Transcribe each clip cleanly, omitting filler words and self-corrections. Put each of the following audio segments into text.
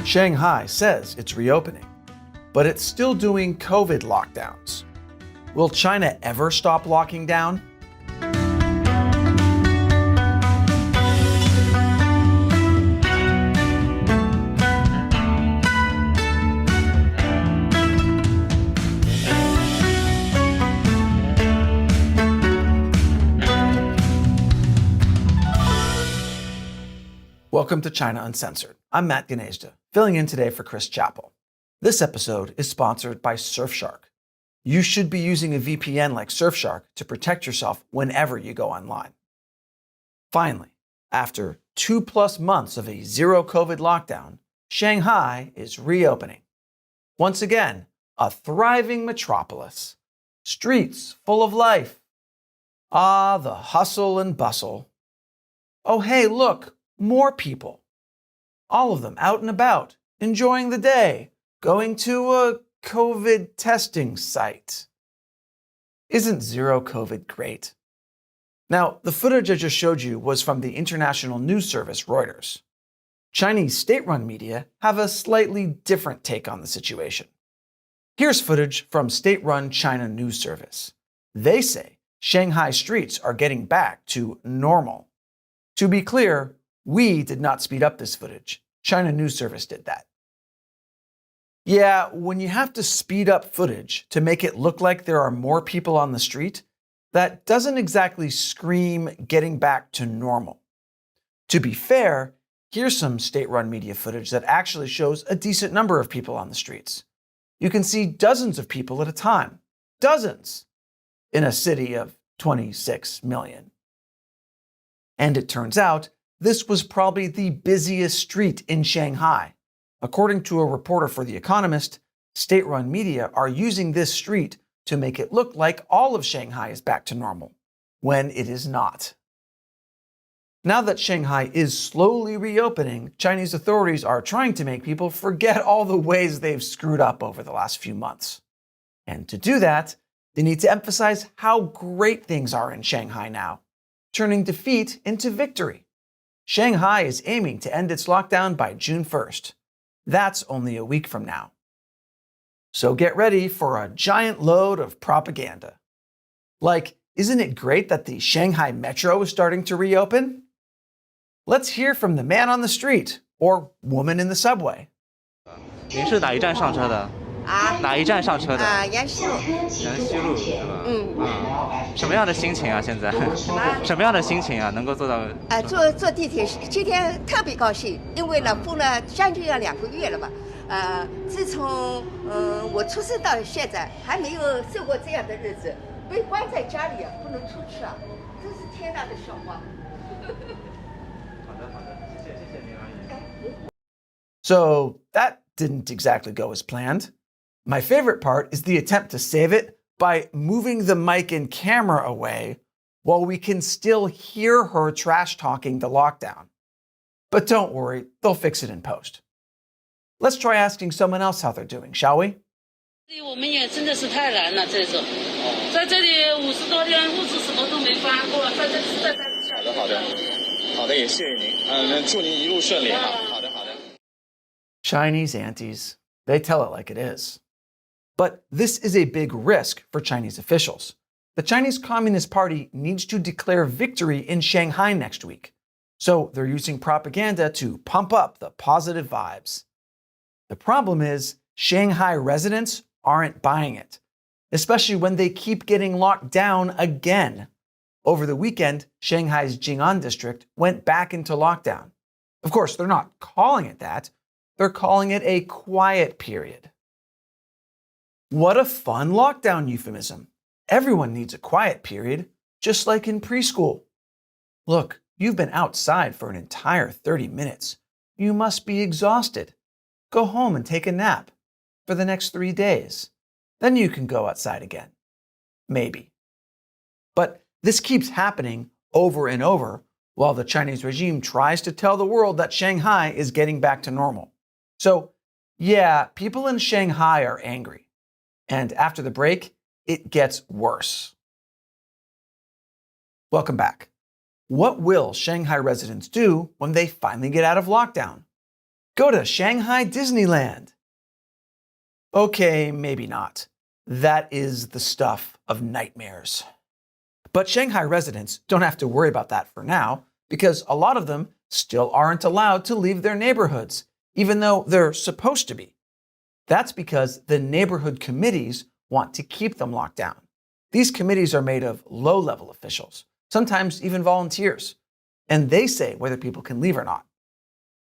Shanghai says it's reopening, but it's still doing COVID lockdowns. Will China ever stop locking down? Welcome to China Uncensored. I'm Matt Ganejda, filling in today for Chris Chappell. This episode is sponsored by Surfshark. You should be using a VPN like Surfshark to protect yourself whenever you go online. Finally, after 2+ months of a zero COVID lockdown, Shanghai is reopening. Once again, a thriving metropolis. Streets full of life. Ah, the hustle and bustle. Oh, hey, look, more people. All of them out and about, enjoying the day, going to a COVID testing site. Isn't zero COVID great? Now, the footage I just showed you was from the international news service Reuters. Chinese state-run media have a slightly different take on the situation. Here's footage from state-run China News Service. They say Shanghai streets are getting back to normal. To be clear, we did not speed up this footage. China News Service did that. Yeah, when you have to speed up footage to make it look like there are more people on the street, that doesn't exactly scream getting back to normal. To be fair, here's some state-run media footage that actually shows a decent number of people on the streets. You can see dozens of people at a time. Dozens! In a city of 26 million. And it turns out, this was probably the busiest street in Shanghai. According to a reporter for The Economist, state-run media are using this street to make it look like all of Shanghai is back to normal, when it is not. Now that Shanghai is slowly reopening, Chinese authorities are trying to make people forget all the ways they've screwed up over the last few months. And to do that, they need to emphasize how great things are in Shanghai now, turning defeat into victory. Shanghai is aiming to end its lockdown by June 1st. That's only a week from now. So get ready for a giant load of propaganda. Like, isn't it great that the Shanghai Metro is starting to reopen? Let's hear from the man on the street or woman in the subway. 您是哪一站上车的？哪一站上车的？延西路。延西路是吧？什么样的心情啊？现在？什么样的心情啊？能够做到？坐地铁今天特别高兴，因为呢封了将近要2个月了吧。自从我出生到现在，还没有受过这样的日子，被关在家里不能出去啊，真是天大的笑话。好的，谢谢您阿姨。So that didn't exactly go as planned. My favorite part is the attempt to save it by moving the mic and camera away while we can still hear her trash-talking the lockdown. But don't worry, they'll fix it in post. Let's try asking someone else how they're doing, shall we? 我们也真的是太难了，这种，在这里50多天，物资什么都没发过，在这好的，也谢谢您，祝您一路顺利哈。好的。Chinese aunties, they tell it like it is. But this is a big risk for Chinese officials. The Chinese Communist Party needs to declare victory in Shanghai next week. So they're using propaganda to pump up the positive vibes. The problem is, Shanghai residents aren't buying it, especially when they keep getting locked down again. Over the weekend, Shanghai's Jing'an district went back into lockdown. Of course, they're not calling it that. They're calling it a quiet period. What a fun lockdown euphemism. Everyone needs a quiet period, just like in preschool. Look, you've been outside for an entire 30 minutes. You must be exhausted. Go home and take a nap for the next 3 days. Then you can go outside again. Maybe. But this keeps happening over and over while the Chinese regime tries to tell the world that Shanghai is getting back to normal. So, yeah, people in Shanghai are angry. And after the break, it gets worse. Welcome back. What will Shanghai residents do when they finally get out of lockdown? Go to Shanghai Disneyland. Okay, maybe not. That is the stuff of nightmares. But Shanghai residents don't have to worry about that for now, because a lot of them still aren't allowed to leave their neighborhoods, even though they're supposed to be. That's because the neighborhood committees want to keep them locked down. These committees are made of low-level officials, sometimes even volunteers, and they say whether people can leave or not.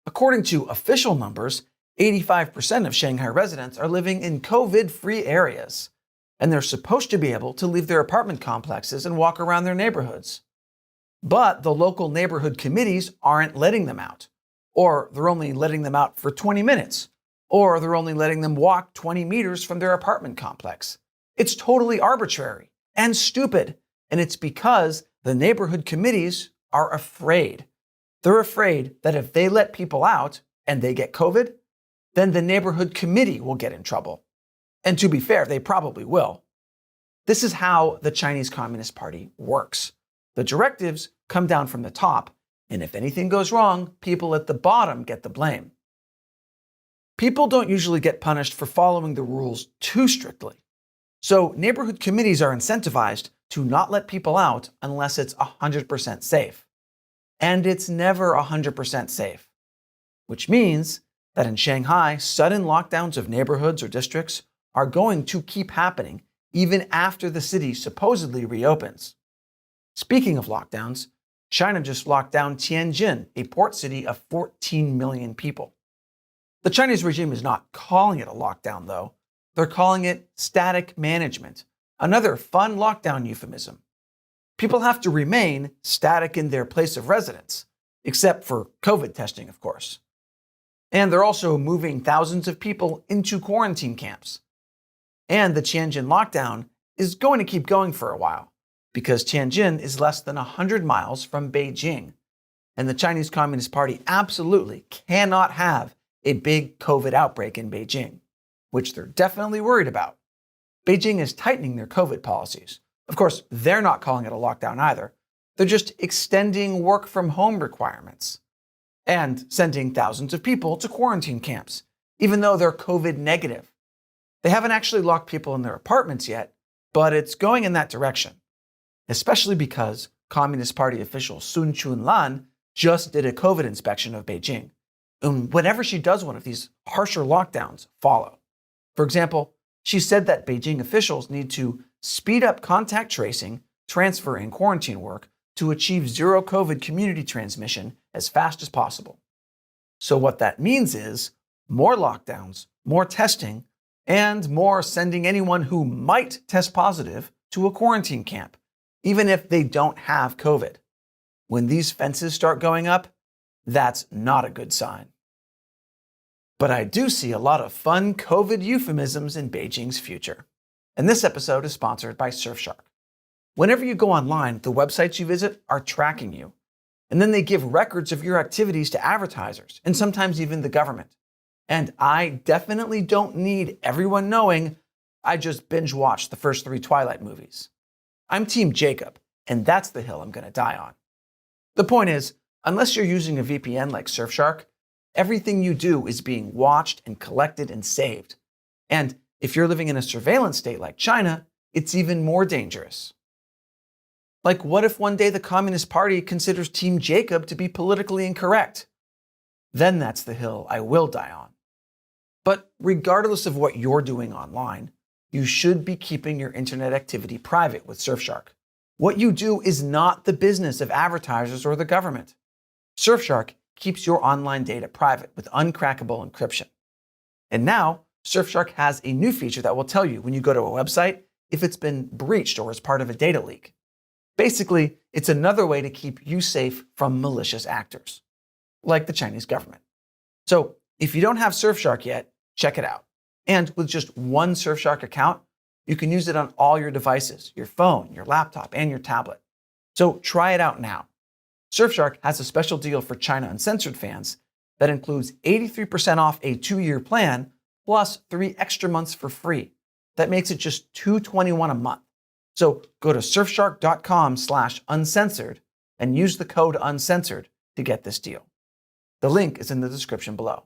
According to official numbers, 85% of Shanghai residents are living in COVID-free areas, and they're supposed to be able to leave their apartment complexes and walk around their neighborhoods. But the local neighborhood committees aren't letting them out, or they're only letting them out for 20 minutes, or they're only letting them walk 20 meters from their apartment complex. It's totally arbitrary and stupid, and it's because the neighborhood committees are afraid. They're afraid that if they let people out and they get COVID, then the neighborhood committee will get in trouble. And to be fair, they probably will. This is how the Chinese Communist Party works. The directives come down from the top, and if anything goes wrong, people at the bottom get the blame. People don't usually get punished for following the rules too strictly. So neighborhood committees are incentivized to not let people out unless it's 100% safe. And it's never 100% safe, which means that in Shanghai, sudden lockdowns of neighborhoods or districts are going to keep happening even after the city supposedly reopens. Speaking of lockdowns, China just locked down Tianjin, a port city of 14 million people. The Chinese regime is not calling it a lockdown, though. They're calling it static management, another fun lockdown euphemism. People have to remain static in their place of residence, except for COVID testing, of course. And they're also moving thousands of people into quarantine camps. And the Tianjin lockdown is going to keep going for a while, because Tianjin is less than 100 miles from Beijing. And the Chinese Communist Party absolutely cannot have a big COVID outbreak in Beijing, which they're definitely worried about. Beijing is tightening their COVID policies. Of course, they're not calling it a lockdown either. They're just extending work from home requirements and sending thousands of people to quarantine camps, even though they're COVID negative. They haven't actually locked people in their apartments yet, but it's going in that direction, especially because Communist Party official Sun Chunlan just did a COVID inspection of Beijing. And whenever she does one of these, harsher lockdowns follow. For example, she said that Beijing officials need to speed up contact tracing, transfer, and quarantine work to achieve zero COVID community transmission as fast as possible. So what that means is more lockdowns, more testing, and more sending anyone who might test positive to a quarantine camp, even if they don't have COVID. When these fences start going up, that's not a good sign. But I do see a lot of fun COVID euphemisms in Beijing's future. And this episode is sponsored by Surfshark. Whenever you go online, the websites you visit are tracking you. And then they give records of your activities to advertisers, and sometimes even the government. And I definitely don't need everyone knowing I just binge watched the first 3 Twilight movies. I'm Team Jacob, and that's the hill I'm going to die on. The point is, unless you're using a VPN like Surfshark, everything you do is being watched and collected and saved. And if you're living in a surveillance state like China, it's even more dangerous. Like, what if one day the Communist Party considers Team Jacob to be politically incorrect? Then that's the hill I will die on. But regardless of what you're doing online, you should be keeping your internet activity private with Surfshark. What you do is not the business of advertisers or the government. Surfshark keeps your online data private with uncrackable encryption. And now, Surfshark has a new feature that will tell you when you go to a website if it's been breached or is part of a data leak. Basically, it's another way to keep you safe from malicious actors, like the Chinese government. So if you don't have Surfshark yet, check it out. And with just one Surfshark account, you can use it on all your devices, your phone, your laptop, and your tablet. So try it out now. Surfshark has a special deal for China Uncensored fans that includes 83% off a 2-year plan plus 3 extra months for free. That makes it just $221 a month. So go to surfshark.com/uncensored and use the code uncensored to get this deal. The link is in the description below.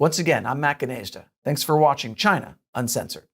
Once again, I'm Matt Gnezda. Thanks for watching China Uncensored.